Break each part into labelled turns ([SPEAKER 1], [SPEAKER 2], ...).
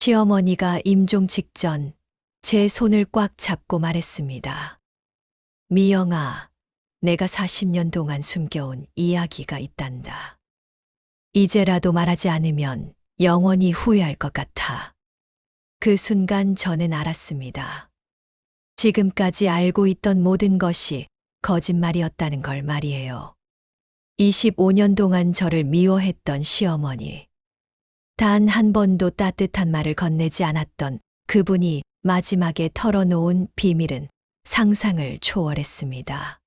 [SPEAKER 1] 시어머니가 임종 직전 제 손을 꽉 잡고 말했습니다. 미영아, 내가 40년 동안 숨겨온 이야기가 있단다. 이제라도 말하지 않으면 영원히 후회할 것 같아. 그 순간 저는 알았습니다. 지금까지 알고 있던 모든 것이 거짓말이었다는 걸 말이에요. 25년 동안 저를 미워했던 시어머니. 단 한 번도 따뜻한 말을 건네지 않았던 그분이 마지막에 털어놓은 비밀은 상상을 초월했습니다.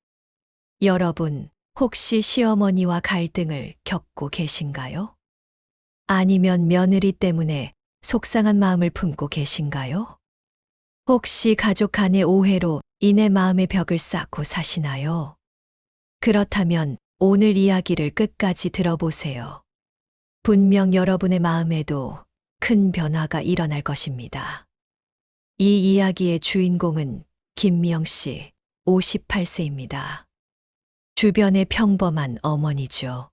[SPEAKER 1] 여러분, 혹시 시어머니와 갈등을 겪고 계신가요? 아니면 며느리 때문에 속상한 마음을 품고 계신가요? 혹시 가족 간의 오해로 인해 마음의 벽을 쌓고 사시나요? 그렇다면 오늘 이야기를 끝까지 들어보세요. 분명 여러분의 마음에도 큰 변화가 일어날 것입니다. 이 이야기의 주인공은 김미영 씨, 58세입니다. 주변의 평범한 어머니죠.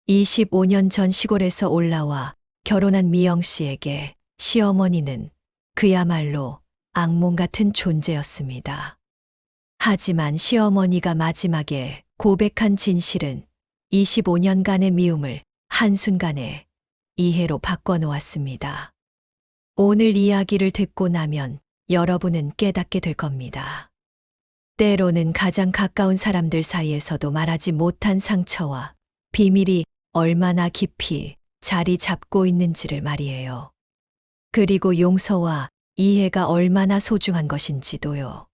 [SPEAKER 1] 25년 전 시골에서 올라와 결혼한 미영 씨에게 시어머니는 그야말로 악몽 같은 존재였습니다. 하지만 시어머니가 마지막에 고백한 진실은 25년간의 미움을 한순간에 이해로 바꿔놓았습니다. 오늘 이야기를 듣고 나면 여러분은 깨닫게 될 겁니다. 때로는 가장 가까운 사람들 사이에서도 말하지 못한 상처와 비밀이 얼마나 깊이 자리 잡고 있는지를 말이에요. 그리고 용서와 이해가 얼마나 소중한 것인지도요.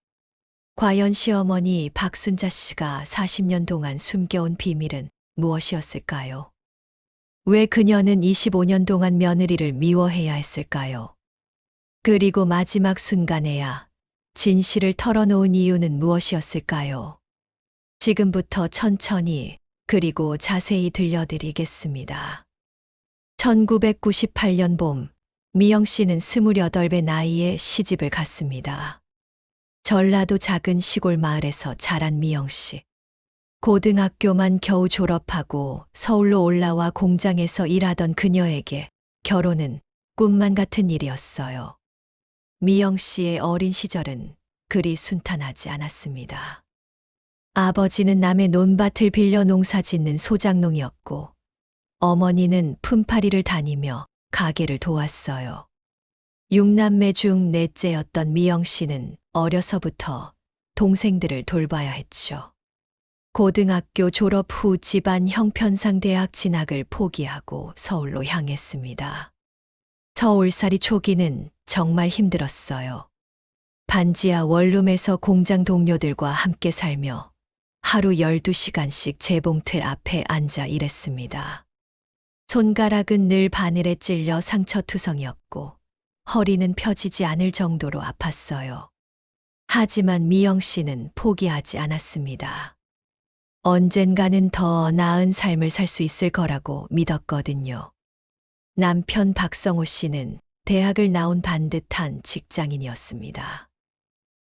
[SPEAKER 1] 과연 시어머니 박순자 씨가 40년 동안 숨겨온 비밀은 무엇이었을까요? 왜 그녀는 25년 동안 며느리를 미워해야 했을까요? 그리고 마지막 순간에야 진실을 털어놓은 이유는 무엇이었을까요? 지금부터 천천히 그리고 자세히 들려드리겠습니다. 1998년 봄, 미영 씨는 28의 나이에 시집을 갔습니다. 전라도 작은 시골 마을에서 자란 미영 씨. 고등학교만 겨우 졸업하고 서울로 올라와 공장에서 일하던 그녀에게 결혼은 꿈만 같은 일이었어요. 미영 씨의 어린 시절은 그리 순탄하지 않았습니다. 아버지는 남의 논밭을 빌려 농사 짓는 소작농이었고, 어머니는 품팔이를 다니며 가게를 도왔어요. 6남매 중 넷째였던 미영 씨는 어려서부터 동생들을 돌봐야 했죠. 고등학교 졸업 후 집안 형편상 대학 진학을 포기하고 서울로 향했습니다. 서울살이 초기는 정말 힘들었어요. 반지하 원룸에서 공장 동료들과 함께 살며 하루 12시간씩 재봉틀 앞에 앉아 일했습니다. 손가락은 늘 바늘에 찔려 상처투성이었고 허리는 펴지지 않을 정도로 아팠어요. 하지만 미영 씨는 포기하지 않았습니다. 언젠가는 더 나은 삶을 살 수 있을 거라고 믿었거든요. 남편 박성호 씨는 대학을 나온 반듯한 직장인이었습니다.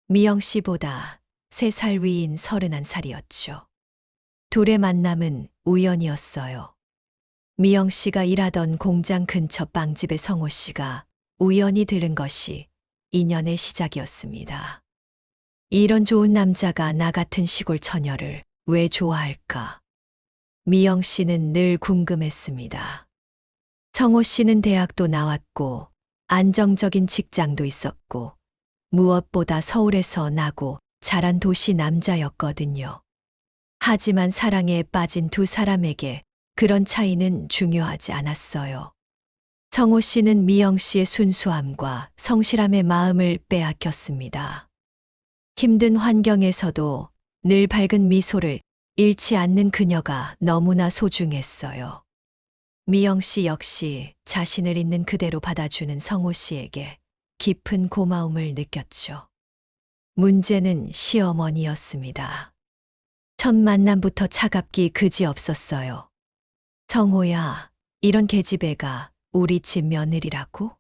[SPEAKER 1] 미영 씨보다 3살 위인 31살이었죠. 둘의 만남은 우연이었어요. 미영 씨가 일하던 공장 근처 빵집의 성호 씨가 우연히 들은 것이 인연의 시작이었습니다. 이런 좋은 남자가 나 같은 시골 처녀를 왜 좋아할까? 미영 씨는 늘 궁금했습니다. 성호 씨는 대학도 나왔고 안정적인 직장도 있었고 무엇보다 서울에서 나고 자란 도시 남자였거든요. 하지만 사랑에 빠진 두 사람에게 그런 차이는 중요하지 않았어요. 성호 씨는 미영 씨의 순수함과 성실함의 마음을 빼앗겼습니다. 힘든 환경에서도 늘 밝은 미소를 잃지 않는 그녀가 너무나 소중했어요. 미영 씨 역시 자신을 있는 그대로 받아주는 성호 씨에게 깊은 고마움을 느꼈죠. 문제는 시어머니였습니다. 첫 만남부터 차갑기 그지없었어요. 성호야, 이런 계집애가 우리 집 며느리라고?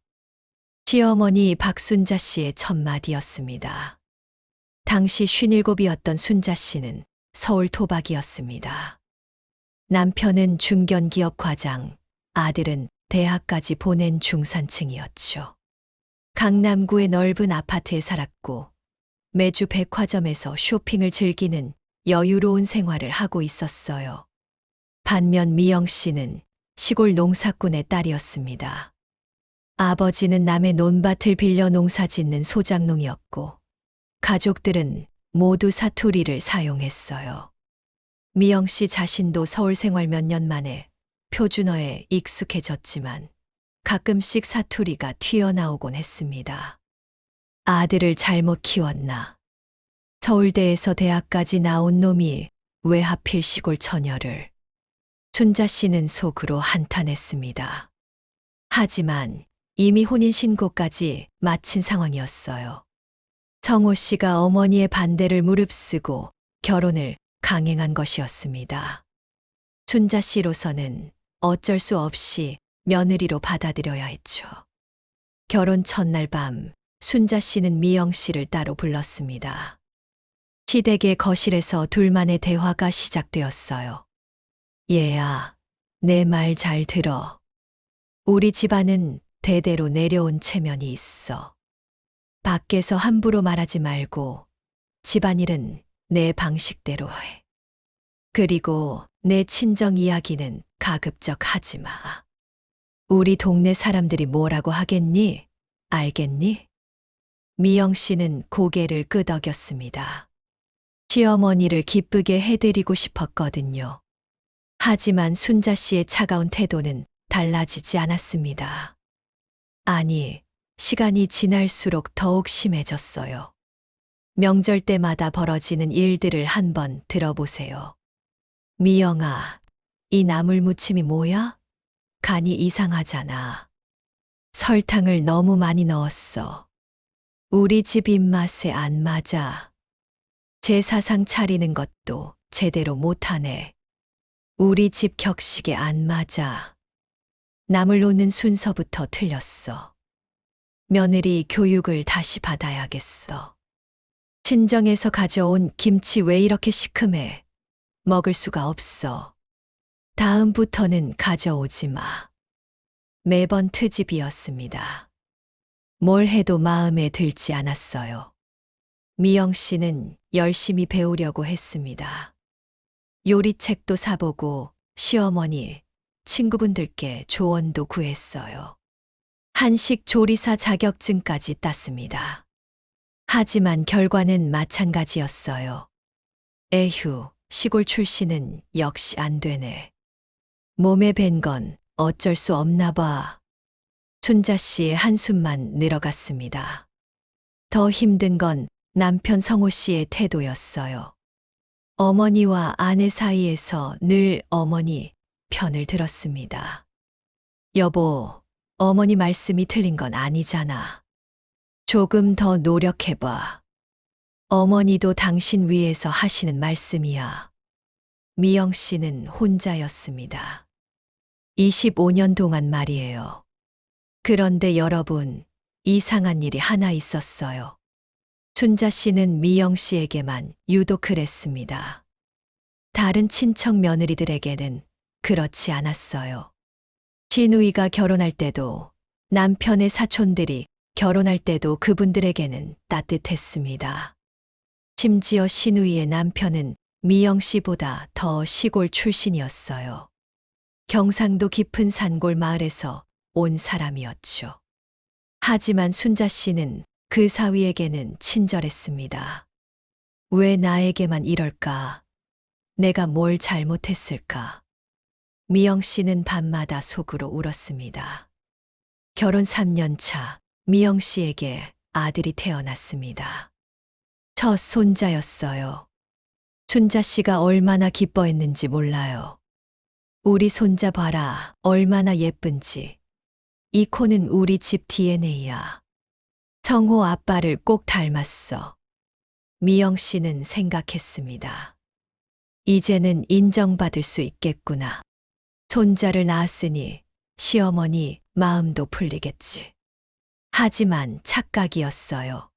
[SPEAKER 1] 시어머니 박순자 씨의 첫마디였습니다. 당시 57이었던 순자 씨는 서울 토박이었습니다. 남편은 중견기업 과장, 아들은 대학까지 보낸 중산층이었죠. 강남구의 넓은 아파트에 살았고 매주 백화점에서 쇼핑을 즐기는 여유로운 생활을 하고 있었어요. 반면 미영 씨는 시골 농사꾼의 딸이었습니다. 아버지는 남의 논밭을 빌려 농사 짓는 소작농이었고 가족들은 모두 사투리를 사용했어요. 미영 씨 자신도 서울 생활 몇 년 만에 표준어에 익숙해졌지만 가끔씩 사투리가 튀어나오곤 했습니다. 아들을 잘못 키웠나? 서울대에서 대학까지 나온 놈이 왜 하필 시골 처녀를? 춘자 씨는 속으로 한탄했습니다. 하지만 이미 혼인신고까지 마친 상황이었어요. 성호 씨가 어머니의 반대를 무릅쓰고 결혼을 강행한 것이었습니다. 춘자 씨로서는 어쩔 수 없이 며느리로 받아들여야 했죠. 결혼 첫날 밤 순자 씨는 미영 씨를 따로 불렀습니다. 시댁의 거실에서 둘만의 대화가 시작되었어요. 얘야, 내 말 잘 들어. 우리 집안은 대대로 내려온 체면이 있어. 밖에서 함부로 말하지 말고 집안일은 내 방식대로 해. 그리고 내 친정 이야기는 가급적 하지 마. 우리 동네 사람들이 뭐라고 하겠니? 알겠니? 미영 씨는 고개를 끄덕였습니다. 시어머니를 기쁘게 해드리고 싶었거든요. 하지만 순자 씨의 차가운 태도는 달라지지 않았습니다. 아니, 시간이 지날수록 더욱 심해졌어요. 명절 때마다 벌어지는 일들을 한번 들어보세요. 미영아, 이 나물무침이 뭐야? 간이 이상하잖아. 설탕을 너무 많이 넣었어. 우리 집 입맛에 안 맞아. 제사상 차리는 것도 제대로 못하네. 우리 집 격식에 안 맞아. 남을 놓는 순서부터 틀렸어. 며느리 교육을 다시 받아야겠어. 친정에서 가져온 김치 왜 이렇게 시큼해? 먹을 수가 없어. 다음부터는 가져오지 마. 매번 트집이었습니다. 뭘 해도 마음에 들지 않았어요. 미영 씨는 열심히 배우려고 했습니다. 요리책도 사보고 시어머니, 친구분들께 조언도 구했어요. 한식 조리사 자격증까지 땄습니다. 하지만 결과는 마찬가지였어요. 에휴, 시골 출신은 역시 안 되네. 몸에 밴 건 어쩔 수 없나 봐. 춘자 씨의 한숨만 늘어갔습니다. 더 힘든 건 남편 성호 씨의 태도였어요. 어머니와 아내 사이에서 늘 어머니 편을 들었습니다. 여보, 어머니 말씀이 틀린 건 아니잖아. 조금 더 노력해봐. 어머니도 당신 위해서 하시는 말씀이야. 미영 씨는 혼자였습니다. 25년 동안 말이에요. 그런데 여러분, 이상한 일이 하나 있었어요. 춘자 씨는 미영 씨에게만 유독 그랬습니다. 다른 친척 며느리들에게는 그렇지 않았어요. 시누이가 결혼할 때도 남편의 사촌들이 결혼할 때도 그분들에게는 따뜻했습니다. 심지어 시누이의 남편은 미영 씨보다 더 시골 출신이었어요. 경상도 깊은 산골 마을에서 온 사람이었죠. 하지만 순자 씨는 그 사위에게는 친절했습니다. 왜 나에게만 이럴까? 내가 뭘 잘못했을까? 미영 씨는 밤마다 속으로 울었습니다. 결혼 3년 차 미영 씨에게 아들이 태어났습니다. 첫 손자였어요. 춘자 씨가 얼마나 기뻐했는지 몰라요. 우리 손자 봐라, 얼마나 예쁜지. 이 코는 우리 집 DNA야. 성호 아빠를 꼭 닮았어. 미영 씨는 생각했습니다. 이제는 인정받을 수 있겠구나. 손자를 낳았으니 시어머니 마음도 풀리겠지. 하지만 착각이었어요.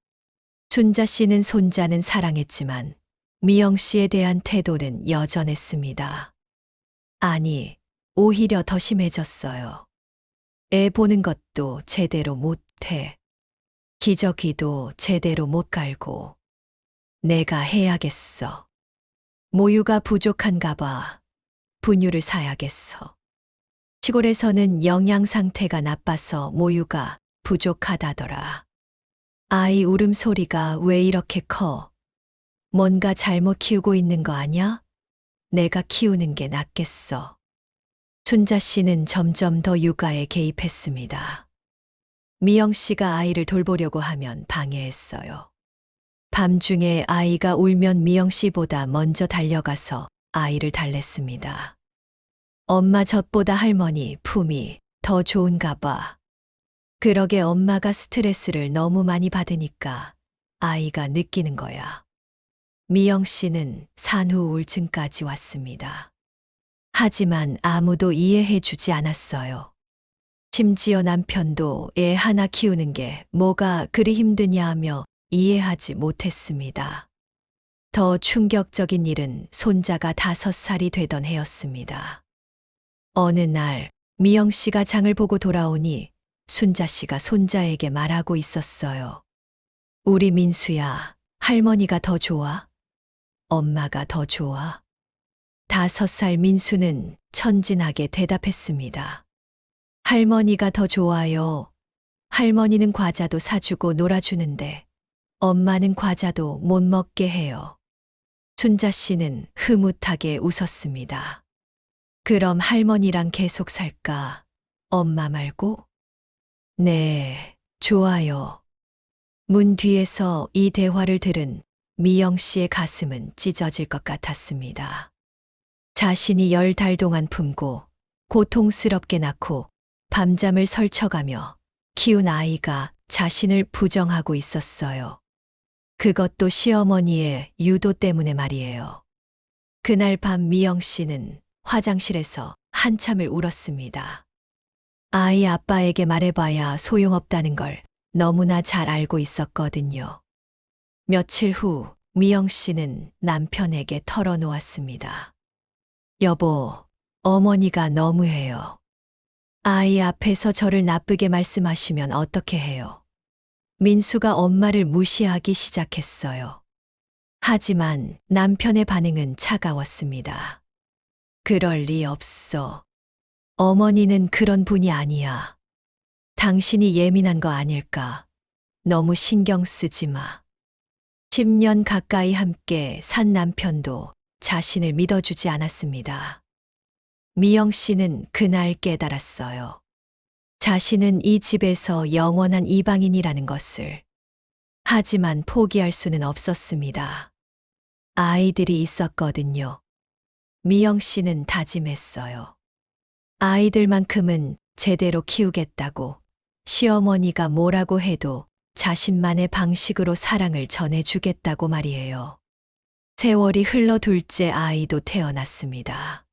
[SPEAKER 1] 춘자 씨는 손자는 사랑했지만 미영 씨에 대한 태도는 여전했습니다. 아니, 오히려 더 심해졌어요. 애 보는 것도 제대로 못해. 기저귀도 제대로 못 갈고. 내가 해야겠어. 모유가 부족한가 봐. 분유를 사야겠어. 시골에서는 영양 상태가 나빠서 모유가 부족하다더라. 아이 울음소리가 왜 이렇게 커? 뭔가 잘못 키우고 있는 거 아냐? 내가 키우는 게 낫겠어. 순자 씨는 점점 더 육아에 개입했습니다. 미영 씨가 아이를 돌보려고 하면 방해했어요. 밤중에 아이가 울면 미영 씨보다 먼저 달려가서 아이를 달랬습니다. 엄마 젖보다 할머니 품이 더 좋은가 봐. 그러게 엄마가 스트레스를 너무 많이 받으니까 아이가 느끼는 거야. 미영 씨는 산후 우울증까지 왔습니다. 하지만 아무도 이해해 주지 않았어요. 심지어 남편도 애 하나 키우는 게 뭐가 그리 힘드냐 하며 이해하지 못했습니다. 더 충격적인 일은 손자가 5살이 되던 해였습니다. 어느 날 미영 씨가 장을 보고 돌아오니 순자 씨가 손자에게 말하고 있었어요. 우리 민수야, 할머니가 더 좋아? 엄마가 더 좋아? 5살 민수는 천진하게 대답했습니다. 할머니가 더 좋아요. 할머니는 과자도 사주고 놀아주는데 엄마는 과자도 못 먹게 해요. 순자 씨는 흐뭇하게 웃었습니다. 그럼 할머니랑 계속 살까? 엄마 말고? 네, 좋아요. 문 뒤에서 이 대화를 들은 미영 씨의 가슴은 찢어질 것 같았습니다. 자신이 10달 동안 품고 고통스럽게 낳고 밤잠을 설쳐가며 키운 아이가 자신을 부정하고 있었어요. 그것도 시어머니의 유도 때문에 말이에요. 그날 밤 미영 씨는 화장실에서 한참을 울었습니다. 아이 아빠에게 말해봐야 소용없다는 걸 너무나 잘 알고 있었거든요. 며칠 후 미영 씨는 남편에게 털어놓았습니다. 여보, 어머니가 너무해요. 아이 앞에서 저를 나쁘게 말씀하시면 어떻게 해요? 민수가 엄마를 무시하기 시작했어요. 하지만 남편의 반응은 차가웠습니다. 그럴 리 없어. 어머니는 그런 분이 아니야. 당신이 예민한 거 아닐까? 너무 신경 쓰지 마. 10년 가까이 함께 산 남편도 자신을 믿어주지 않았습니다. 미영 씨는 그날 깨달았어요. 자신은 이 집에서 영원한 이방인이라는 것을. 하지만 포기할 수는 없었습니다. 아이들이 있었거든요. 미영 씨는 다짐했어요. 아이들만큼은 제대로 키우겠다고. 시어머니가 뭐라고 해도 자신만의 방식으로 사랑을 전해주겠다고 말이에요. 세월이 흘러 둘째 아이도 태어났습니다.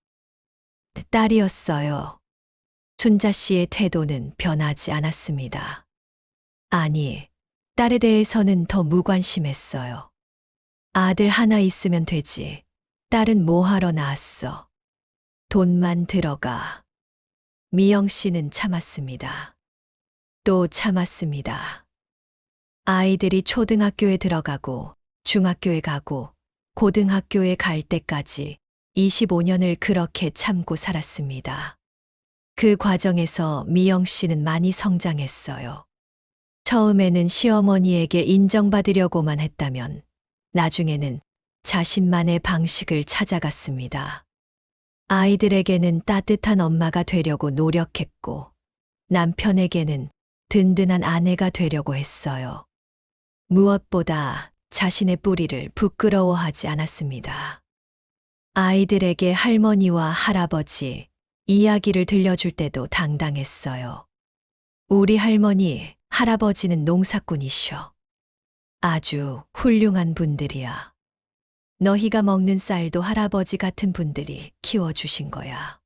[SPEAKER 1] 딸이었어요. 순자 씨의 태도는 변하지 않았습니다. 아니, 딸에 대해서는 더 무관심했어요. 아들 하나 있으면 되지. 딸은 뭐하러 낳았어. 돈만 들어가. 미영 씨는 참았습니다. 또 참았습니다. 아이들이 초등학교에 들어가고 중학교에 가고 고등학교에 갈 때까지 25년을 그렇게 참고 살았습니다. 그 과정에서 미영 씨는 많이 성장했어요. 처음에는 시어머니에게 인정받으려고만 했다면 나중에는 자신만의 방식을 찾아갔습니다. 아이들에게는 따뜻한 엄마가 되려고 노력했고 남편에게는 든든한 아내가 되려고 했어요. 무엇보다 자신의 뿌리를 부끄러워하지 않았습니다. 아이들에게 할머니와 할아버지 이야기를 들려줄 때도 당당했어요. 우리 할머니, 할아버지는 농사꾼이셔. 아주 훌륭한 분들이야. 너희가 먹는 쌀도 할아버지 같은 분들이 키워주신 거야.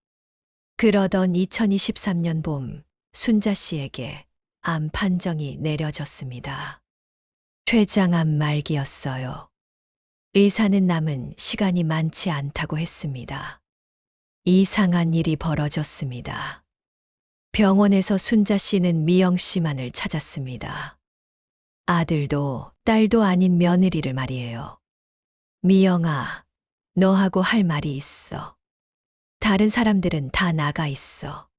[SPEAKER 1] 그러던 2023년 봄, 순자 씨에게 암 판정이 내려졌습니다. 췌장암 말기였어요. 의사는 남은 시간이 많지 않다고 했습니다. 이상한 일이 벌어졌습니다. 병원에서 순자 씨는 미영 씨만을 찾았습니다. 아들도 딸도 아닌 며느리를 말이에요. 미영아, 너하고 할 말이 있어. 다른 사람들은 다 나가 있어.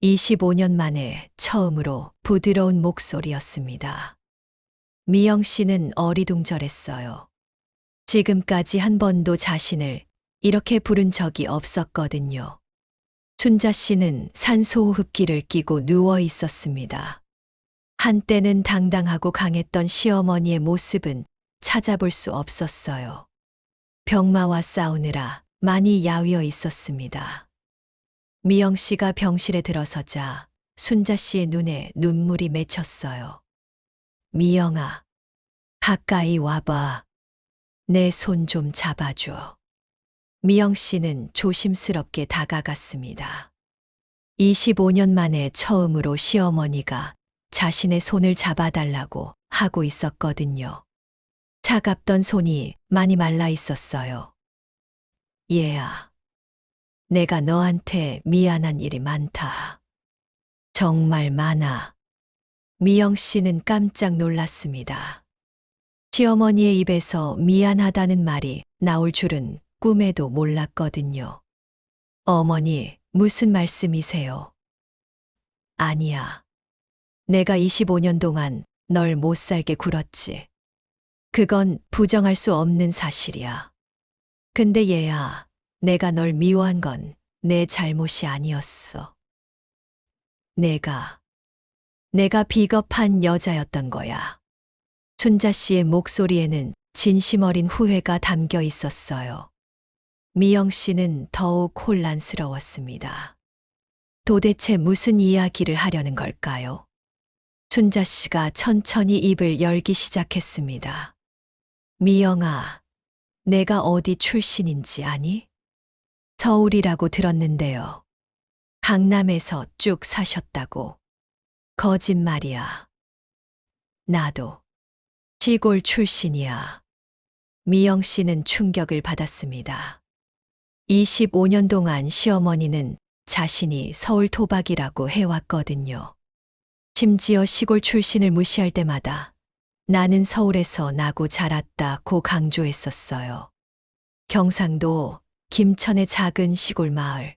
[SPEAKER 1] 25년 만에 처음으로 부드러운 목소리였습니다. 미영 씨는 어리둥절했어요. 지금까지 한 번도 자신을 이렇게 부른 적이 없었거든요. 순자 씨는 산소호흡기를 끼고 누워 있었습니다. 한때는 당당하고 강했던 시어머니의 모습은 찾아볼 수 없었어요. 병마와 싸우느라 많이 야위어 있었습니다. 미영 씨가 병실에 들어서자 순자 씨의 눈에 눈물이 맺혔어요. 미영아, 가까이 와봐. 내 손 좀 잡아줘. 미영 씨는 조심스럽게 다가갔습니다. 25년 만에 처음으로 시어머니가 자신의 손을 잡아달라고 하고 있었거든요. 차갑던 손이 많이 말라 있었어요. 얘야, 내가 너한테 미안한 일이 많다. 정말 많아. 미영 씨는 깜짝 놀랐습니다. 시어머니의 입에서 미안하다는 말이 나올 줄은 꿈에도 몰랐거든요. 어머니, 무슨 말씀이세요? 아니야. 내가 25년 동안 널 못 살게 굴었지. 그건 부정할 수 없는 사실이야. 근데 얘야, 내가 널 미워한 건 내 잘못이 아니었어. 내가 비겁한 여자였던 거야. 순자 씨의 목소리에는 진심 어린 후회가 담겨 있었어요. 미영 씨는 더욱 혼란스러웠습니다. 도대체 무슨 이야기를 하려는 걸까요? 순자 씨가 천천히 입을 열기 시작했습니다. 미영아, 내가 어디 출신인지 아니? 서울이라고 들었는데요. 강남에서 쭉 사셨다고. 거짓말이야. 나도 시골 출신이야. 미영 씨는 충격을 받았습니다. 25년 동안 시어머니는 자신이 서울 토박이라고 해왔거든요. 심지어 시골 출신을 무시할 때마다 나는 서울에서 나고 자랐다고 강조했었어요. 경상도 김천의 작은 시골 마을.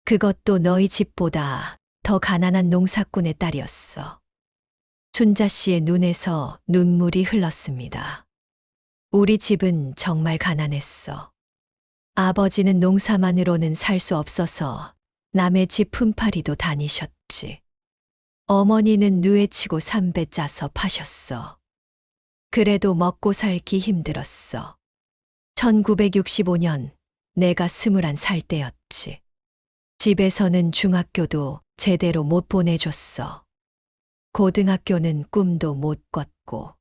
[SPEAKER 1] 그것도 너희 집보다 더 가난한 농사꾼의 딸이었어. 순자 씨의 눈에서 눈물이 흘렀습니다. 우리 집은 정말 가난했어. 아버지는 농사만으로는 살 수 없어서 남의 집 품팔이도 다니셨지. 어머니는 누에치고 삼배 짜서 파셨어. 그래도 먹고 살기 힘들었어. 1965년 내가 21살 때였지. 집에서는 중학교도 제대로 못 보내줬어. 고등학교는 꿈도 못 꿨고.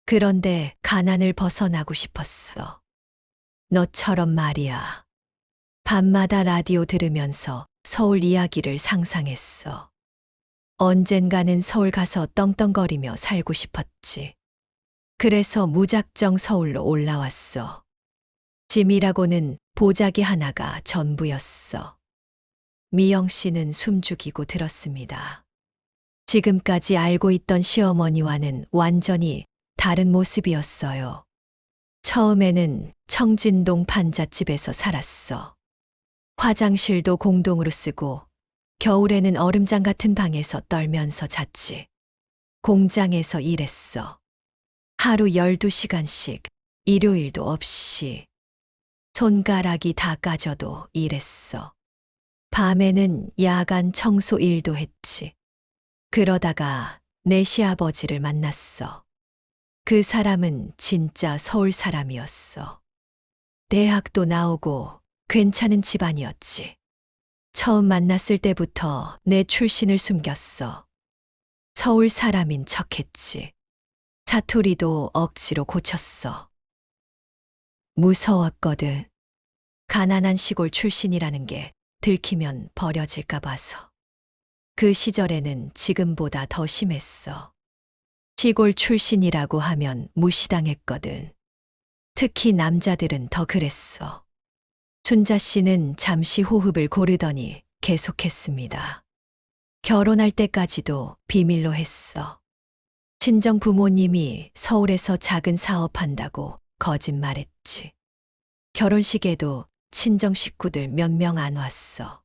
[SPEAKER 1] 그런데 가난을 벗어나고 싶었어. 너처럼 말이야. 밤마다 라디오 들으면서 서울 이야기를 상상했어. 언젠가는 서울 가서 떵떵거리며 살고 싶었지. 그래서 무작정 서울로 올라왔어. 짐이라고는 보자기 하나가 전부였어. 미영 씨는 숨죽이고 들었습니다. 지금까지 알고 있던 시어머니와는 완전히 다른 모습이었어요. 처음에는 청진동 판잣집에서 살았어. 화장실도 공동으로 쓰고 겨울에는 얼음장 같은 방에서 떨면서 잤지. 공장에서 일했어. 하루 12시간씩 일요일도 없이. 손가락이 다 까져도 일했어. 밤에는 야간 청소 일도 했지. 그러다가 내 시아버지를 만났어. 그 사람은 진짜 서울 사람이었어. 대학도 나오고 괜찮은 집안이었지. 처음 만났을 때부터 내 출신을 숨겼어. 서울 사람인 척했지. 사투리도 억지로 고쳤어. 무서웠거든. 가난한 시골 출신이라는 게 들키면 버려질까 봐서. 그 시절에는 지금보다 더 심했어. 시골 출신이라고 하면 무시당했거든. 특히 남자들은 더 그랬어. 순자 씨는 잠시 호흡을 고르더니 계속했습니다. 결혼할 때까지도 비밀로 했어. 친정 부모님이 서울에서 작은 사업한다고 거짓말했지. 결혼식에도 친정 식구들 몇 명 안 왔어.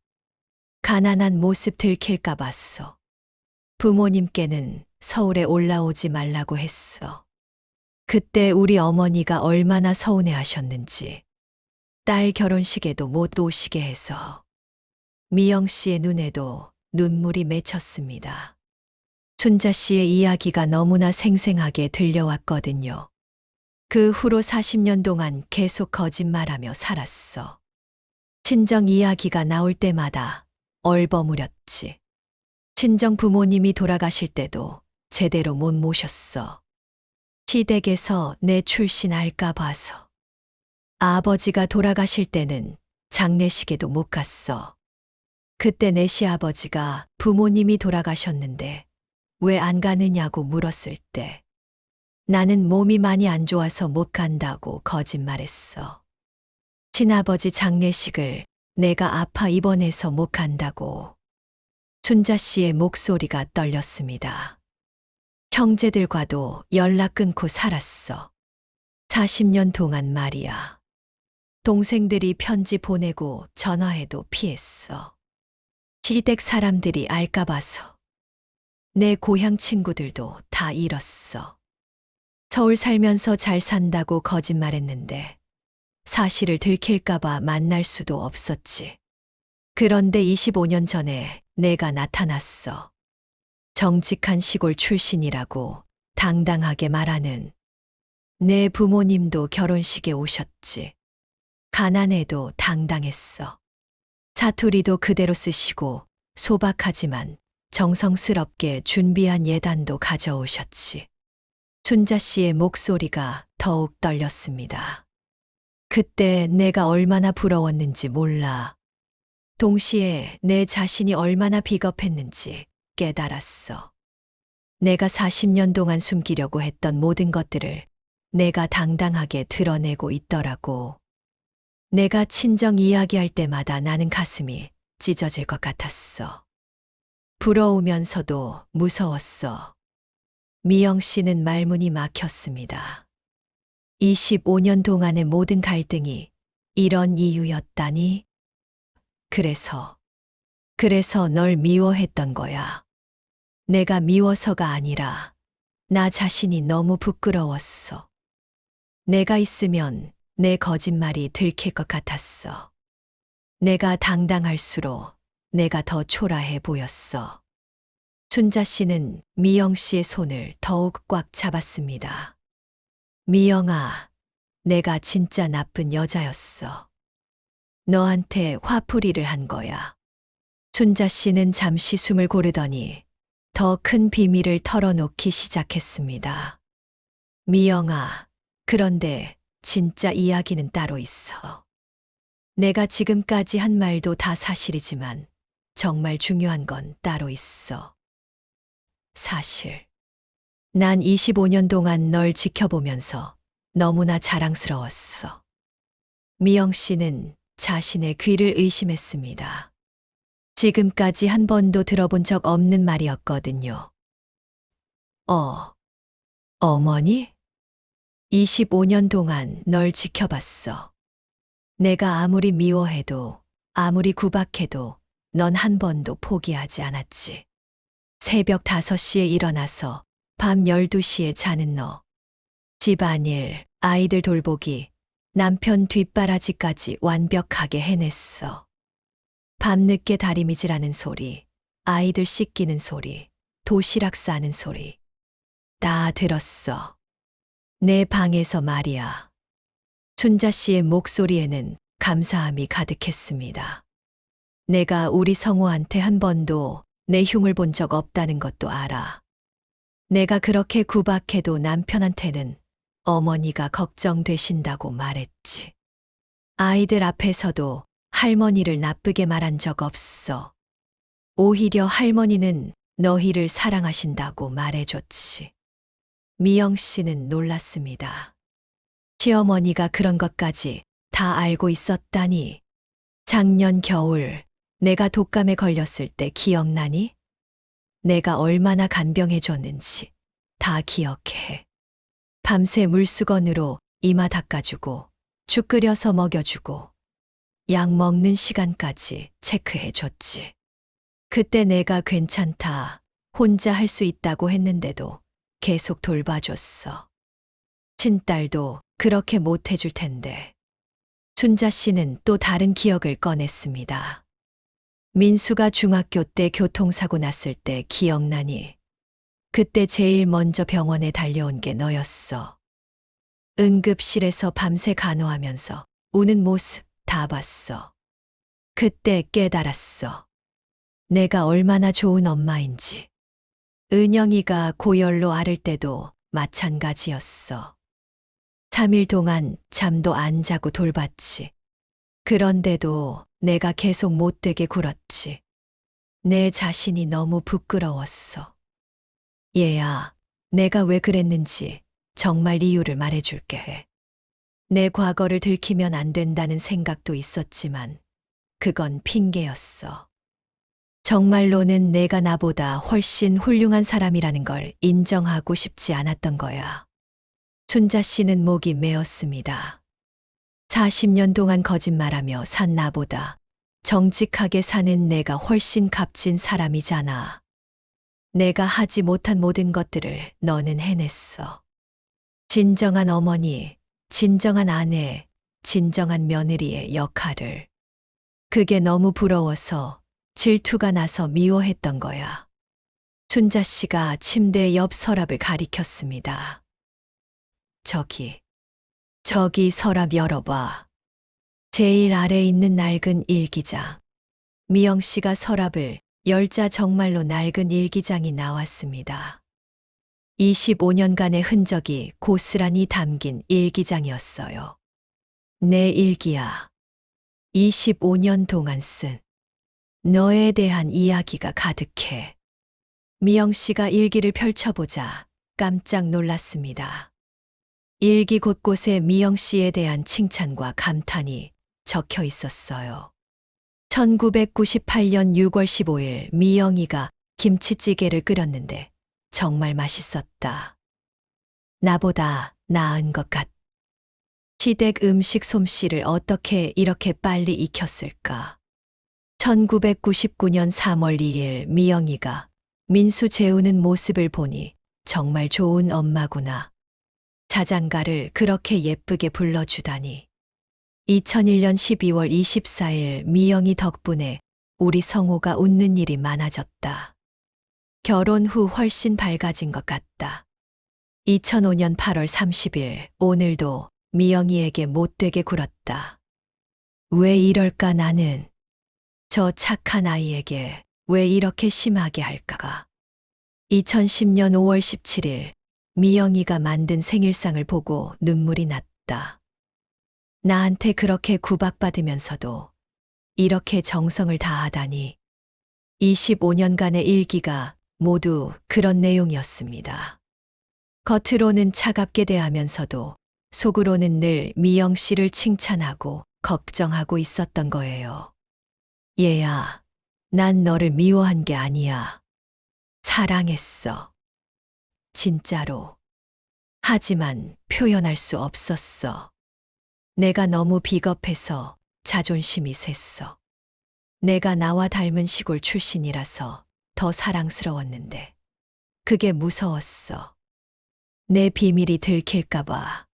[SPEAKER 1] 가난한 모습 들킬까 봤어. 부모님께는 서울에 올라오지 말라고 했어. 그때 우리 어머니가 얼마나 서운해 하셨는지. 딸 결혼식에도 못 오시게 해서. 미영 씨의 눈에도 눈물이 맺혔습니다. 춘자 씨의 이야기가 너무나 생생하게 들려왔거든요. 그 후로 40년 동안 계속 거짓말하며 살았어. 친정 이야기가 나올 때마다 얼버무렸지. 친정 부모님이 돌아가실 때도 제대로 못 모셨어. 시댁에서 내 출신 알까 봐서. 아버지가 돌아가실 때는 장례식에도 못 갔어. 그때 내 시아버지가 부모님이 돌아가셨는데 왜 안 가느냐고 물었을 때 나는 몸이 많이 안 좋아서 못 간다고 거짓말했어. 친아버지 장례식을 내가 아파 입원해서 못 간다고. 춘자 씨의 목소리가 떨렸습니다. 형제들과도 연락 끊고 살았어. 40년 동안 말이야. 동생들이 편지 보내고 전화해도 피했어. 시댁 사람들이 알까 봐서. 내 고향 친구들도 다 잃었어. 서울 살면서 잘 산다고 거짓말했는데 사실을 들킬까봐 만날 수도 없었지. 그런데 25년 전에 내가 나타났어. 정직한 시골 출신이라고 당당하게 말하는. 내 부모님도 결혼식에 오셨지. 가난해도 당당했어. 사투리도 그대로 쓰시고 소박하지만 정성스럽게 준비한 예단도 가져오셨지. 춘자 씨의 목소리가 더욱 떨렸습니다. 그때 내가 얼마나 부러웠는지 몰라. 동시에 내 자신이 얼마나 비겁했는지 깨달았어. 내가 40년 동안 숨기려고 했던 모든 것들을 내가 당당하게 드러내고 있더라고. 내가 친정 이야기할 때마다 나는 가슴이 찢어질 것 같았어. 부러우면서도 무서웠어. 미영 씨는 말문이 막혔습니다. 25년 동안의 모든 갈등이 이런 이유였다니? 그래서 널 미워했던 거야. 내가 미워서가 아니라 나 자신이 너무 부끄러웠어. 내가 있으면 내 거짓말이 들킬 것 같았어. 내가 당당할수록 내가 더 초라해 보였어. 춘자 씨는 미영 씨의 손을 더욱 꽉 잡았습니다. 미영아, 내가 진짜 나쁜 여자였어. 너한테 화풀이를 한 거야. 춘자 씨는 잠시 숨을 고르더니 더 큰 비밀을 털어놓기 시작했습니다. 미영아, 그런데 진짜 이야기는 따로 있어. 내가 지금까지 한 말도 다 사실이지만 정말 중요한 건 따로 있어. 사실. 난 25년 동안 널 지켜보면서 너무나 자랑스러웠어. 미영 씨는 자신의 귀를 의심했습니다. 지금까지 한 번도 들어본 적 없는 말이었거든요. 어머니? 25년 동안 널 지켜봤어. 내가 아무리 미워해도, 아무리 구박해도 넌 한 번도 포기하지 않았지. 새벽 5시에 일어나서 밤 12시에 자는 너. 집안일, 아이들 돌보기, 남편 뒷바라지까지 완벽하게 해냈어. 밤늦게 다리미질하는 소리, 아이들 씻기는 소리, 도시락 싸는 소리. 다 들었어. 내 방에서 말이야. 춘자 씨의 목소리에는 감사함이 가득했습니다. 내가 우리 성호한테 한 번도 내 흉을 본 적 없다는 것도 알아. 내가 그렇게 구박해도 남편한테는 어머니가 걱정되신다고 말했지. 아이들 앞에서도 할머니를 나쁘게 말한 적 없어. 오히려 할머니는 너희를 사랑하신다고 말해줬지. 미영 씨는 놀랐습니다. 시어머니가 그런 것까지 다 알고 있었다니. 작년 겨울 내가 독감에 걸렸을 때 기억나니? 내가 얼마나 간병해줬는지 다 기억해. 밤새 물수건으로 이마 닦아주고 죽 끓여서 먹여주고 약 먹는 시간까지 체크해줬지. 그때 내가 괜찮다, 혼자 할 수 있다고 했는데도 계속 돌봐줬어. 친딸도 그렇게 못해줄 텐데. 순자 씨는 또 다른 기억을 꺼냈습니다. 민수가 중학교 때 교통사고 났을 때 기억나니? 그때 제일 먼저 병원에 달려온 게 너였어. 응급실에서 밤새 간호하면서 우는 모습 다 봤어. 그때 깨달았어. 내가 얼마나 좋은 엄마인지. 은영이가 고열로 앓을 때도 마찬가지였어. 3일 동안 잠도 안 자고 돌봤지. 그런데도 내가 계속 못되게 굴었지. 내 자신이 너무 부끄러웠어. 얘야, 내가 왜 그랬는지 정말 이유를 말해줄게 해. 내 과거를 들키면 안 된다는 생각도 있었지만 그건 핑계였어. 정말로는 내가 나보다 훨씬 훌륭한 사람이라는 걸 인정하고 싶지 않았던 거야. 순자 씨는 목이 메었습니다. 40년 동안 거짓말하며 산 나보다 정직하게 사는 내가 훨씬 값진 사람이잖아. 내가 하지 못한 모든 것들을 너는 해냈어. 진정한 어머니, 진정한 아내, 진정한 며느리의 역할을. 그게 너무 부러워서 질투가 나서 미워했던 거야. 순자 씨가 침대 옆 서랍을 가리켰습니다. 저기 서랍 열어봐. 제일 아래에 있는 낡은 일기장. 미영 씨가 서랍을 열자 정말로 낡은 일기장이 나왔습니다. 25년간의 흔적이 고스란히 담긴 일기장이었어요. 내 일기야. 25년 동안 쓴 너에 대한 이야기가 가득해. 미영 씨가 일기를 펼쳐보자 깜짝 놀랐습니다. 일기 곳곳에 미영 씨에 대한 칭찬과 감탄이 적혀 있었어요. 1998년 6월 15일 미영이가 김치찌개를 끓였는데 정말 맛있었다. 나보다 나은 것 같. 시댁 음식 솜씨를 어떻게 이렇게 빨리 익혔을까? 1999년 3월 2일 미영이가 민수 재우는 모습을 보니 정말 좋은 엄마구나. 자장가를 그렇게 예쁘게 불러주다니. 2001년 12월 24일 미영이 덕분에 우리 성호가 웃는 일이 많아졌다. 결혼 후 훨씬 밝아진 것 같다. 2005년 8월 30일 오늘도 미영이에게 못되게 굴었다. 왜 이럴까 나는. 저 착한 아이에게 왜 이렇게 심하게 할까가. 2010년 5월 17일 미영이가 만든 생일상을 보고 눈물이 났다. 나한테 그렇게 구박받으면서도 이렇게 정성을 다하다니. 25년간의 일기가 모두 그런 내용이었습니다. 겉으로는 차갑게 대하면서도 속으로는 늘 미영 씨를 칭찬하고 걱정하고 있었던 거예요. 얘야, 난 너를 미워한 게 아니야. 사랑했어. 진짜로. 하지만 표현할 수 없었어. 내가 너무 비겁해서 자존심이 셌어. 내가 나와 닮은 시골 출신이라서 더 사랑스러웠는데 그게 무서웠어. 내 비밀이 들킬까봐.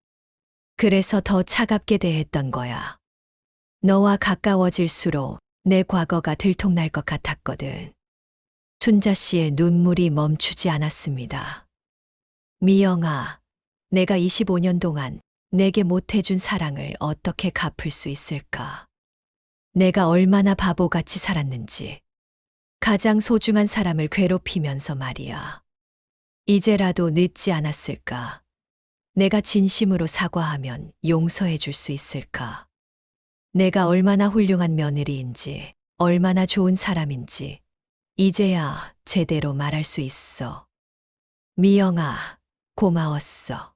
[SPEAKER 1] 그래서 더 차갑게 대했던 거야. 너와 가까워질수록 내 과거가 들통날 것 같았거든. 순자 씨의 눈물이 멈추지 않았습니다. 미영아, 내가 25년 동안 내게 못해준 사랑을 어떻게 갚을 수 있을까? 내가 얼마나 바보같이 살았는지. 가장 소중한 사람을 괴롭히면서 말이야. 이제라도 늦지 않았을까? 내가 진심으로 사과하면 용서해 줄 수 있을까? 내가 얼마나 훌륭한 며느리인지, 얼마나 좋은 사람인지, 이제야 제대로 말할 수 있어. 미영아, 고마웠어.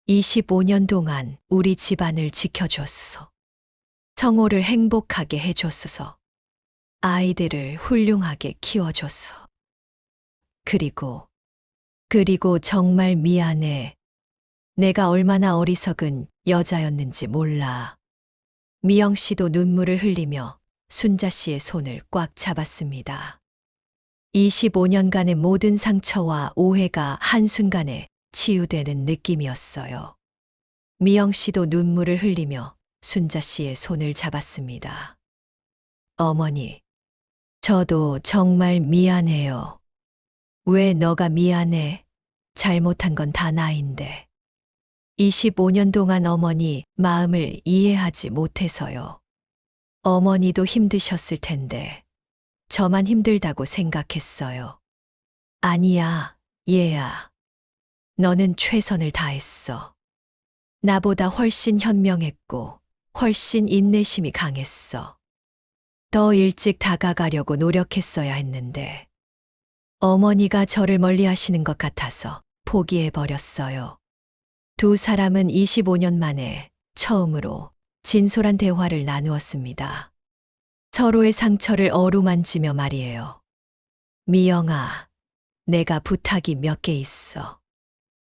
[SPEAKER 1] 25년 동안 우리 집안을 지켜줬어. 성호를 행복하게 해줬어. 아이들을 훌륭하게 키워줬어. 그리고 정말 미안해. 내가 얼마나 어리석은 여자였는지 몰라. 미영 씨도 눈물을 흘리며 순자 씨의 손을 꽉 잡았습니다. 25년간의 모든 상처와 오해가 한순간에 치유되는 느낌이었어요. 미영 씨도 눈물을 흘리며 순자 씨의 손을 잡았습니다. 어머니, 저도 정말 미안해요. 왜 너가 미안해? 잘못한 건 다 나인데. 25년 동안 어머니 마음을 이해하지 못해서요. 어머니도 힘드셨을 텐데 저만 힘들다고 생각했어요. 아니야, 얘야. 너는 최선을 다했어. 나보다 훨씬 현명했고 훨씬 인내심이 강했어. 더 일찍 다가가려고 노력했어야 했는데 어머니가 저를 멀리 하시는 것 같아서 포기해버렸어요. 두 사람은 25년 만에 처음으로 진솔한 대화를 나누었습니다. 서로의 상처를 어루만지며 말이에요. 미영아, 내가 부탁이 몇 개 있어.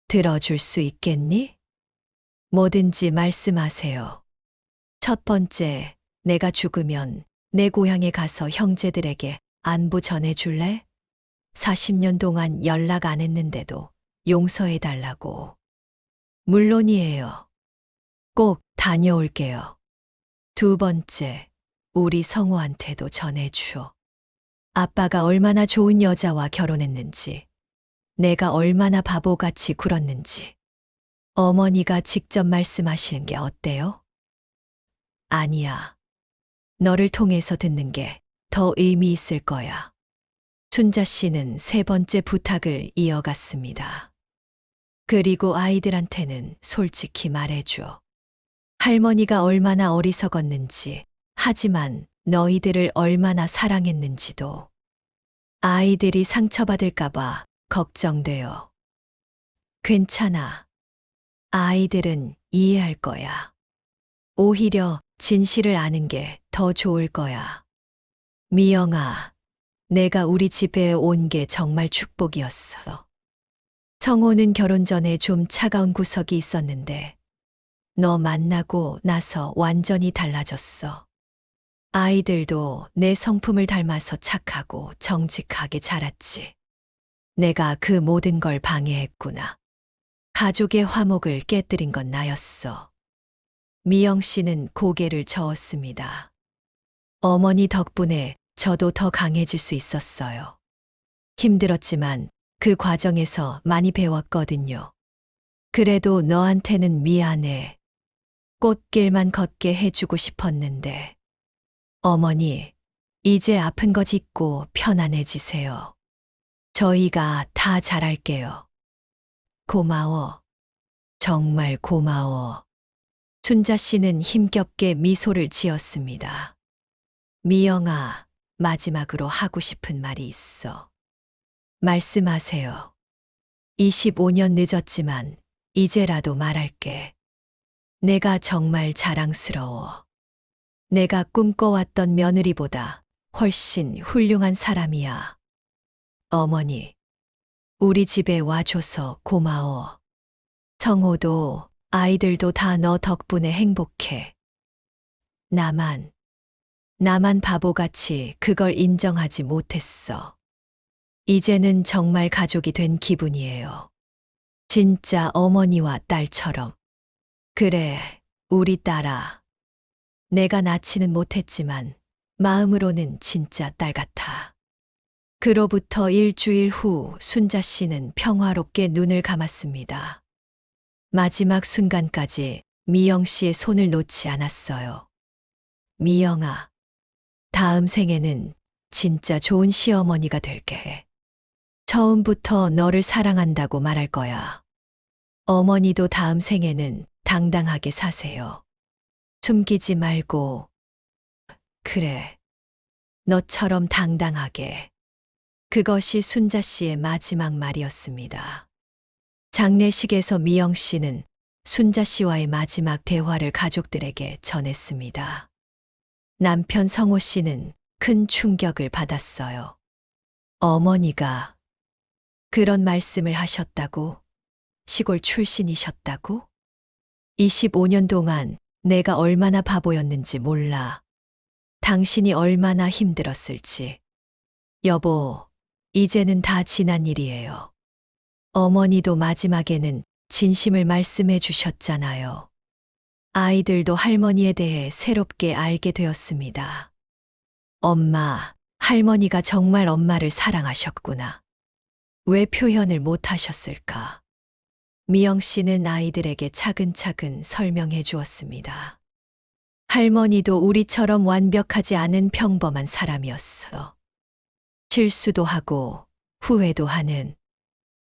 [SPEAKER 1] 들어줄 수 있겠니? 뭐든지 말씀하세요. 첫 번째, 내가 죽으면 내 고향에 가서 형제들에게 안부 전해줄래? 40년 동안 연락 안 했는데도 용서해달라고. 물론이에요. 꼭 다녀올게요. 두 번째, 우리 성우한테도 전해주오. 아빠가 얼마나 좋은 여자와 결혼했는지, 내가 얼마나 바보같이 굴었는지, 어머니가 직접 말씀하시는 게 어때요? 아니야. 너를 통해서 듣는 게 더 의미 있을 거야. 순자 씨는 세 번째 부탁을 이어갔습니다. 그리고 아이들한테는 솔직히 말해줘. 할머니가 얼마나 어리석었는지, 하지만 너희들을 얼마나 사랑했는지도. 아이들이 상처받을까봐 걱정돼요. 괜찮아. 아이들은 이해할 거야. 오히려 진실을 아는 게 더 좋을 거야. 미영아, 내가 우리 집에 온 게 정말 축복이었어. 성호는 결혼 전에 좀 차가운 구석이 있었는데, 너 만나고 나서 완전히 달라졌어. 아이들도 내 성품을 닮아서 착하고 정직하게 자랐지. 내가 그 모든 걸 방해했구나. 가족의 화목을 깨뜨린 건 나였어. 미영 씨는 고개를 저었습니다. 어머니 덕분에 저도 더 강해질 수 있었어요. 힘들었지만 그 과정에서 많이 배웠거든요. 그래도 너한테는 미안해. 꽃길만 걷게 해주고 싶었는데. 어머니, 이제 아픈 거 짚고 편안해지세요. 저희가 다 잘할게요. 고마워. 정말 고마워. 순자 씨는 힘겹게 미소를 지었습니다. 미영아, 마지막으로 하고 싶은 말이 있어. 말씀하세요. 25년 늦었지만 이제라도 말할게. 내가 정말 자랑스러워. 내가 꿈꿔왔던 며느리보다 훨씬 훌륭한 사람이야. 어머니, 우리 집에 와줘서 고마워. 성호도 아이들도 다 너 덕분에 행복해. 나만 바보같이 그걸 인정하지 못했어. 이제는 정말 가족이 된 기분이에요. 진짜 어머니와 딸처럼. 그래, 우리 딸아. 내가 낳지는 못했지만 마음으로는 진짜 딸 같아. 그로부터 일주일 후 순자 씨는 평화롭게 눈을 감았습니다. 마지막 순간까지 미영 씨의 손을 놓지 않았어요. 미영아, 다음 생에는 진짜 좋은 시어머니가 될게. 처음부터 너를 사랑한다고 말할 거야. 어머니도 다음 생에는 당당하게 사세요. 숨기지 말고. 그래, 너처럼 당당하게. 그것이 순자 씨의 마지막 말이었습니다. 장례식에서 미영 씨는 순자 씨와의 마지막 대화를 가족들에게 전했습니다. 남편 성호 씨는 큰 충격을 받았어요. 어머니가 그런 말씀을 하셨다고? 시골 출신이셨다고? 25년 동안 내가 얼마나 바보였는지 몰라. 당신이 얼마나 힘들었을지. 여보, 이제는 다 지난 일이에요. 어머니도 마지막에는 진심을 말씀해 주셨잖아요. 아이들도 할머니에 대해 새롭게 알게 되었습니다. 엄마, 할머니가 정말 엄마를 사랑하셨구나. 왜 표현을 못 하셨을까? 미영 씨는 아이들에게 차근차근 설명해 주었습니다. 할머니도 우리처럼 완벽하지 않은 평범한 사람이었어. 실수도 하고 후회도 하는.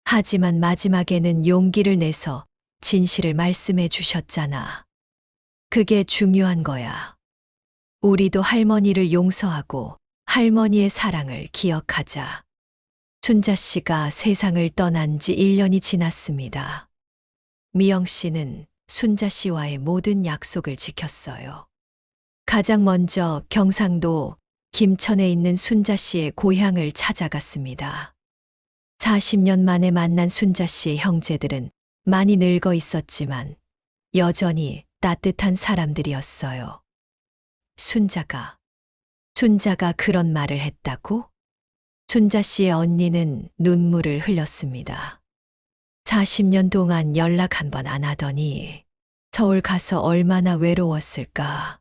[SPEAKER 1] 하지만 마지막에는 용기를 내서 진실을 말씀해 주셨잖아. 그게 중요한 거야. 우리도 할머니를 용서하고 할머니의 사랑을 기억하자. 순자 씨가 세상을 떠난 지 1년이 지났습니다. 미영 씨는 순자 씨와의 모든 약속을 지켰어요. 가장 먼저 경상도 김천에 있는 순자 씨의 고향을 찾아갔습니다. 40년 만에 만난 순자 씨의 형제들은 많이 늙어 있었지만 여전히 따뜻한 사람들이었어요. 순자가 그런 말을 했다고? 순자 씨의 언니는 눈물을 흘렸습니다. 40년 동안 연락 한 번 안 하더니 서울 가서 얼마나 외로웠을까.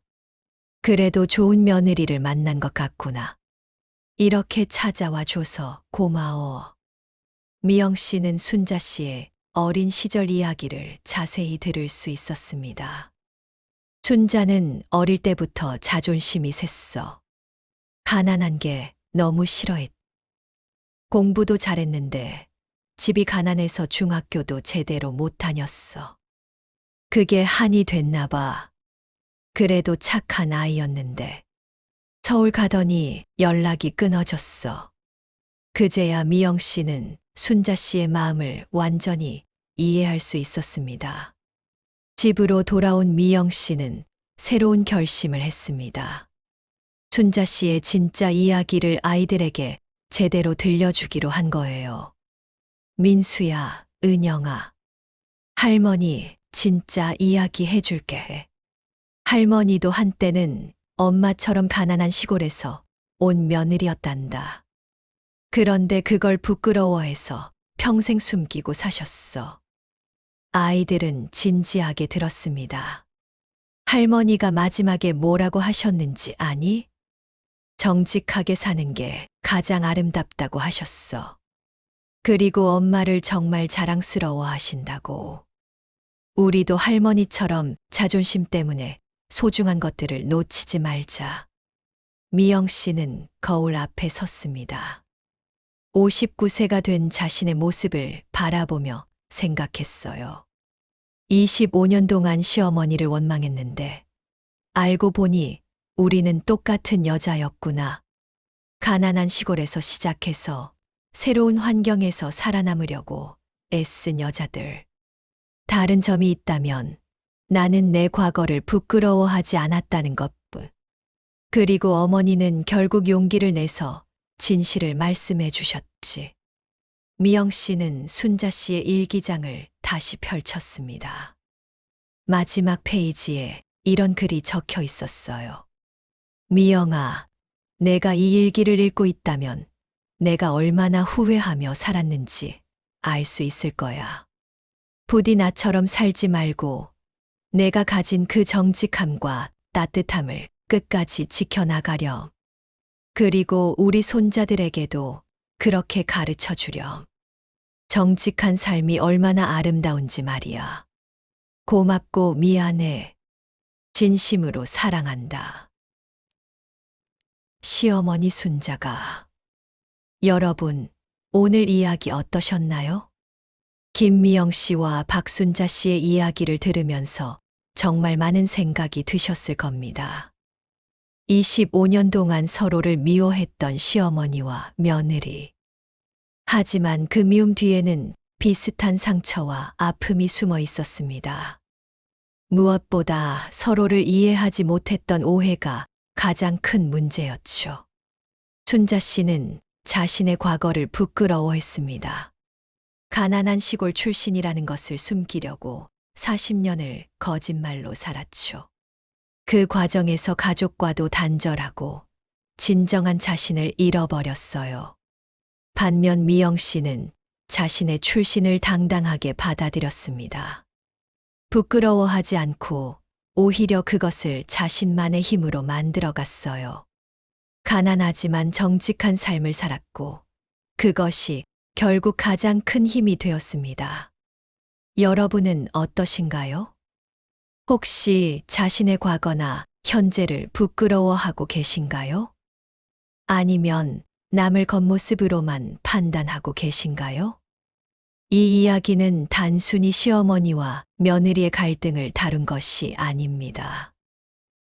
[SPEAKER 1] 그래도 좋은 며느리를 만난 것 같구나. 이렇게 찾아와 줘서 고마워. 미영 씨는 순자 씨의 어린 시절 이야기를 자세히 들을 수 있었습니다. 순자는 어릴 때부터 자존심이 셌어. 가난한 게 너무 싫어했. 공부도 잘했는데 집이 가난해서 중학교도 제대로 못 다녔어. 그게 한이 됐나 봐. 그래도 착한 아이였는데 서울 가더니 연락이 끊어졌어. 그제야 미영 씨는 순자 씨의 마음을 완전히 이해할 수 있었습니다. 집으로 돌아온 미영 씨는 새로운 결심을 했습니다. 순자 씨의 진짜 이야기를 아이들에게 제대로 들려주기로 한 거예요. 민수야, 은영아. 할머니 진짜 이야기 해줄게. 할머니도 한때는 엄마처럼 가난한 시골에서 온 며느리였단다. 그런데 그걸 부끄러워해서 평생 숨기고 사셨어. 아이들은 진지하게 들었습니다. 할머니가 마지막에 뭐라고 하셨는지 아니? 정직하게 사는 게 가장 아름답다고 하셨어. 그리고 엄마를 정말 자랑스러워 하신다고. 우리도 할머니처럼 자존심 때문에 소중한 것들을 놓치지 말자. 미영 씨는 거울 앞에 섰습니다. 59세가 된 자신의 모습을 바라보며 생각했어요. 25년 동안 시어머니를 원망했는데 알고 보니 우리는 똑같은 여자였구나. 가난한 시골에서 시작해서 새로운 환경에서 살아남으려고 애쓴 여자들. 다른 점이 있다면 나는 내 과거를 부끄러워하지 않았다는 것뿐. 그리고 어머니는 결국 용기를 내서 진실을 말씀해 주셨지. 미영 씨는 순자 씨의 일기장을 다시 펼쳤습니다. 마지막 페이지에 이런 글이 적혀 있었어요. 미영아, 내가 이 일기를 읽고 있다면 내가 얼마나 후회하며 살았는지 알 수 있을 거야. 부디 나처럼 살지 말고 내가 가진 그 정직함과 따뜻함을 끝까지 지켜나가렴. 그리고 우리 손자들에게도 그렇게 가르쳐 주렴. 정직한 삶이 얼마나 아름다운지 말이야. 고맙고 미안해. 진심으로 사랑한다. 시어머니 순자가. 여러분, 오늘 이야기 어떠셨나요? 김미영 씨와 박순자 씨의 이야기를 들으면서 정말 많은 생각이 드셨을 겁니다. 25년 동안 서로를 미워했던 시어머니와 며느리. 하지만 그 미움 뒤에는 비슷한 상처와 아픔이 숨어 있었습니다. 무엇보다 서로를 이해하지 못했던 오해가 가장 큰 문제였죠. 순자 씨는 자신의 과거를 부끄러워했습니다. 가난한 시골 출신이라는 것을 숨기려고 40년을 거짓말로 살았죠. 그 과정에서 가족과도 단절하고 진정한 자신을 잃어버렸어요. 반면 미영 씨는 자신의 출신을 당당하게 받아들였습니다. 부끄러워하지 않고 오히려 그것을 자신만의 힘으로 만들어갔어요. 가난하지만 정직한 삶을 살았고 그것이 결국 가장 큰 힘이 되었습니다. 여러분은 어떠신가요? 혹시 자신의 과거나 현재를 부끄러워하고 계신가요? 아니면 남을 겉모습으로만 판단하고 계신가요? 이 이야기는 단순히 시어머니와 며느리의 갈등을 다룬 것이 아닙니다.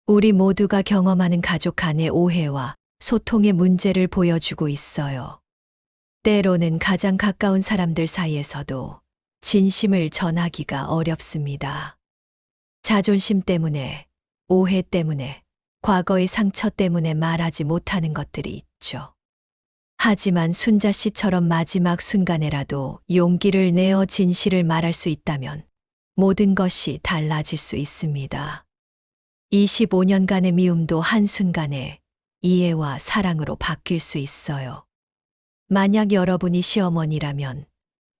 [SPEAKER 1] 우리 모두가 경험하는 가족 간의 오해와 소통의 문제를 보여주고 있어요. 때로는 가장 가까운 사람들 사이에서도 진심을 전하기가 어렵습니다. 자존심 때문에, 오해 때문에, 과거의 상처 때문에 말하지 못하는 것들이 있죠. 하지만 순자 씨처럼 마지막 순간에라도 용기를 내어 진실을 말할 수 있다면 모든 것이 달라질 수 있습니다. 25년간의 미움도 한순간에 이해와 사랑으로 바뀔 수 있어요. 만약 여러분이 시어머니라면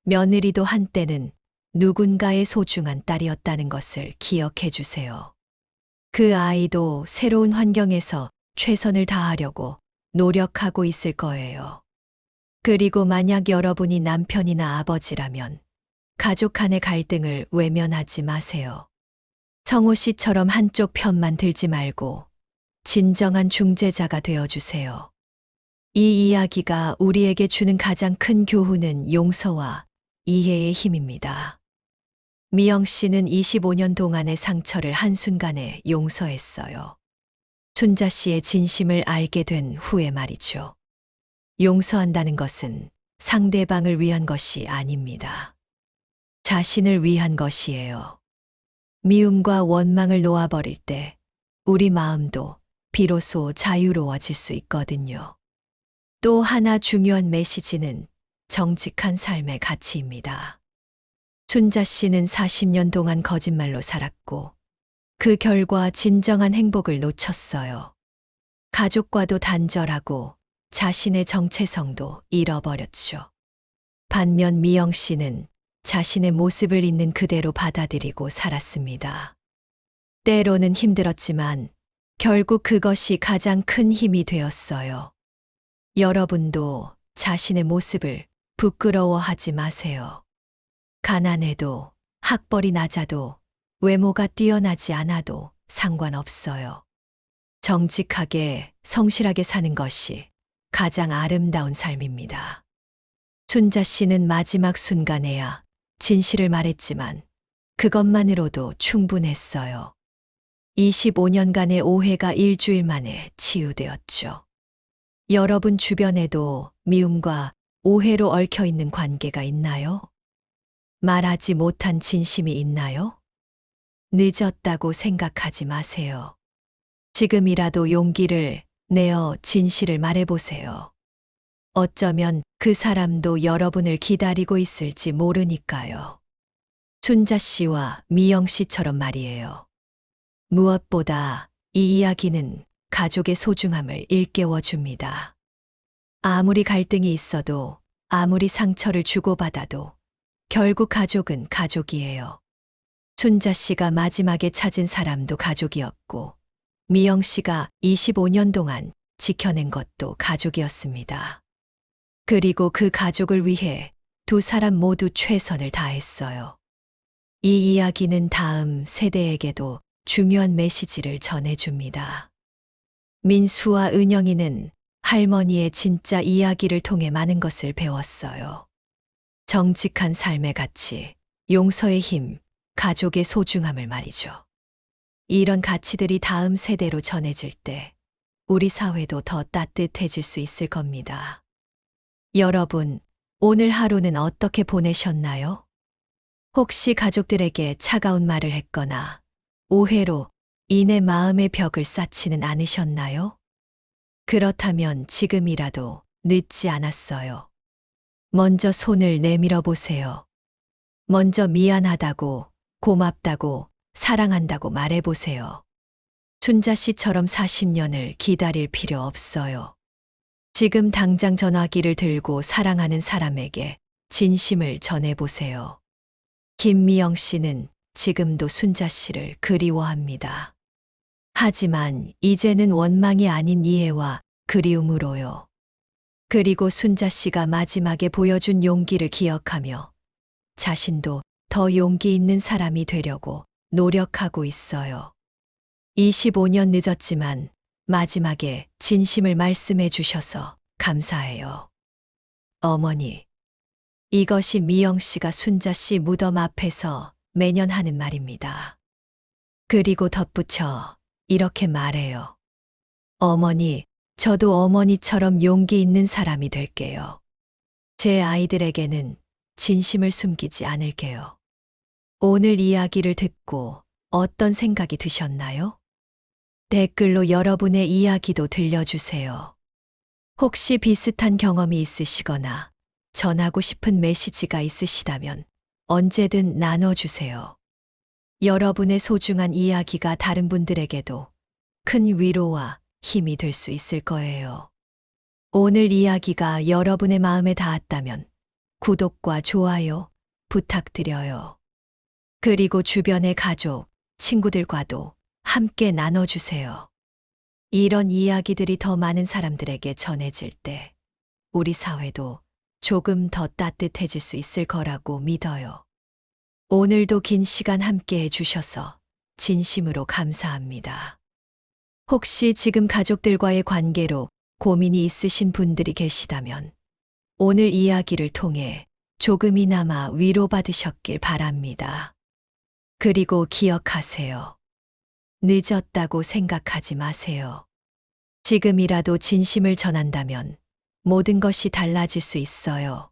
[SPEAKER 1] 며느리도 한때는 누군가의 소중한 딸이었다는 것을 기억해 주세요. 그 아이도 새로운 환경에서 최선을 다하려고 노력하고 있을 거예요. 그리고 만약 여러분이 남편이나 아버지라면 가족 간의 갈등을 외면하지 마세요. 성호 씨처럼 한쪽 편만 들지 말고 진정한 중재자가 되어주세요. 이 이야기가 우리에게 주는 가장 큰 교훈은 용서와 이해의 힘입니다. 미영 씨는 25년 동안의 상처를 한순간에 용서했어요. 순자 씨의 진심을 알게 된 후에 말이죠. 용서한다는 것은 상대방을 위한 것이 아닙니다. 자신을 위한 것이에요. 미움과 원망을 놓아버릴 때 우리 마음도 비로소 자유로워질 수 있거든요. 또 하나 중요한 메시지는 정직한 삶의 가치입니다. 순자 씨는 40년 동안 거짓말로 살았고 그 결과 진정한 행복을 놓쳤어요. 가족과도 단절하고 자신의 정체성도 잃어버렸죠. 반면 미영 씨는 자신의 모습을 있는 그대로 받아들이고 살았습니다. 때로는 힘들었지만 결국 그것이 가장 큰 힘이 되었어요. 여러분도 자신의 모습을 부끄러워하지 마세요. 가난해도 학벌이 낮아도 외모가 뛰어나지 않아도 상관없어요. 정직하게, 성실하게 사는 것이 가장 아름다운 삶입니다. 순자 씨는 마지막 순간에야 진실을 말했지만 그것만으로도 충분했어요. 25년간의 오해가 일주일 만에 치유되었죠. 여러분 주변에도 미움과 오해로 얽혀 있는 관계가 있나요? 말하지 못한 진심이 있나요? 늦었다고 생각하지 마세요. 지금이라도 용기를 내어 진실을 말해보세요. 어쩌면 그 사람도 여러분을 기다리고 있을지 모르니까요. 순자 씨와 미영 씨처럼 말이에요. 무엇보다 이 이야기는 가족의 소중함을 일깨워 줍니다. 아무리 갈등이 있어도, 아무리 상처를 주고받아도 결국 가족은 가족이에요. 순자 씨가 마지막에 찾은 사람도 가족이었고, 미영 씨가 25년 동안 지켜낸 것도 가족이었습니다. 그리고 그 가족을 위해 두 사람 모두 최선을 다했어요. 이 이야기는 다음 세대에게도 중요한 메시지를 전해줍니다. 민수와 은영이는 할머니의 진짜 이야기를 통해 많은 것을 배웠어요. 정직한 삶의 가치, 용서의 힘, 가족의 소중함을 말이죠. 이런 가치들이 다음 세대로 전해질 때 우리 사회도 더 따뜻해질 수 있을 겁니다. 여러분, 오늘 하루는 어떻게 보내셨나요? 혹시 가족들에게 차가운 말을 했거나 오해로 인해 마음의 벽을 쌓지는 않으셨나요? 그렇다면 지금이라도 늦지 않았어요. 먼저 손을 내밀어 보세요. 먼저 미안하다고, 고맙다고, 사랑한다고 말해 보세요. 순자 씨처럼 40년을 기다릴 필요 없어요. 지금 당장 전화기를 들고 사랑하는 사람에게 진심을 전해보세요. 김미영 씨는 지금도 순자 씨를 그리워합니다. 하지만 이제는 원망이 아닌 이해와 그리움으로요. 그리고 순자 씨가 마지막에 보여준 용기를 기억하며 자신도 더 용기 있는 사람이 되려고 노력하고 있어요. 25년 늦었지만 마지막에 진심을 말씀해 주셔서 감사해요. 어머니, 이것이 미영 씨가 순자 씨 무덤 앞에서 매년 하는 말입니다. 그리고 덧붙여 이렇게 말해요. 어머니, 저도 어머니처럼 용기 있는 사람이 될게요. 제 아이들에게는 진심을 숨기지 않을게요. 오늘 이야기를 듣고 어떤 생각이 드셨나요? 댓글로 여러분의 이야기도 들려주세요. 혹시 비슷한 경험이 있으시거나 전하고 싶은 메시지가 있으시다면 언제든 나눠주세요. 여러분의 소중한 이야기가 다른 분들에게도 큰 위로와 힘이 될 수 있을 거예요. 오늘 이야기가 여러분의 마음에 닿았다면 구독과 좋아요 부탁드려요. 그리고 주변의 가족, 친구들과도 함께 나눠주세요. 이런 이야기들이 더 많은 사람들에게 전해질 때 우리 사회도 조금 더 따뜻해질 수 있을 거라고 믿어요. 오늘도 긴 시간 함께 해주셔서 진심으로 감사합니다. 혹시 지금 가족들과의 관계로 고민이 있으신 분들이 계시다면 오늘 이야기를 통해 조금이나마 위로받으셨길 바랍니다. 그리고 기억하세요. 늦었다고 생각하지 마세요. 지금이라도 진심을 전한다면 모든 것이 달라질 수 있어요.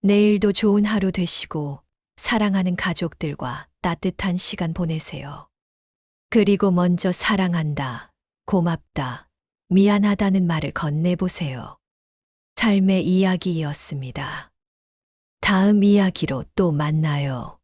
[SPEAKER 1] 내일도 좋은 하루 되시고 사랑하는 가족들과 따뜻한 시간 보내세요. 그리고 먼저 사랑한다, 고맙다, 미안하다는 말을 건네보세요. 삶의 이야기였습니다. 다음 이야기로 또 만나요.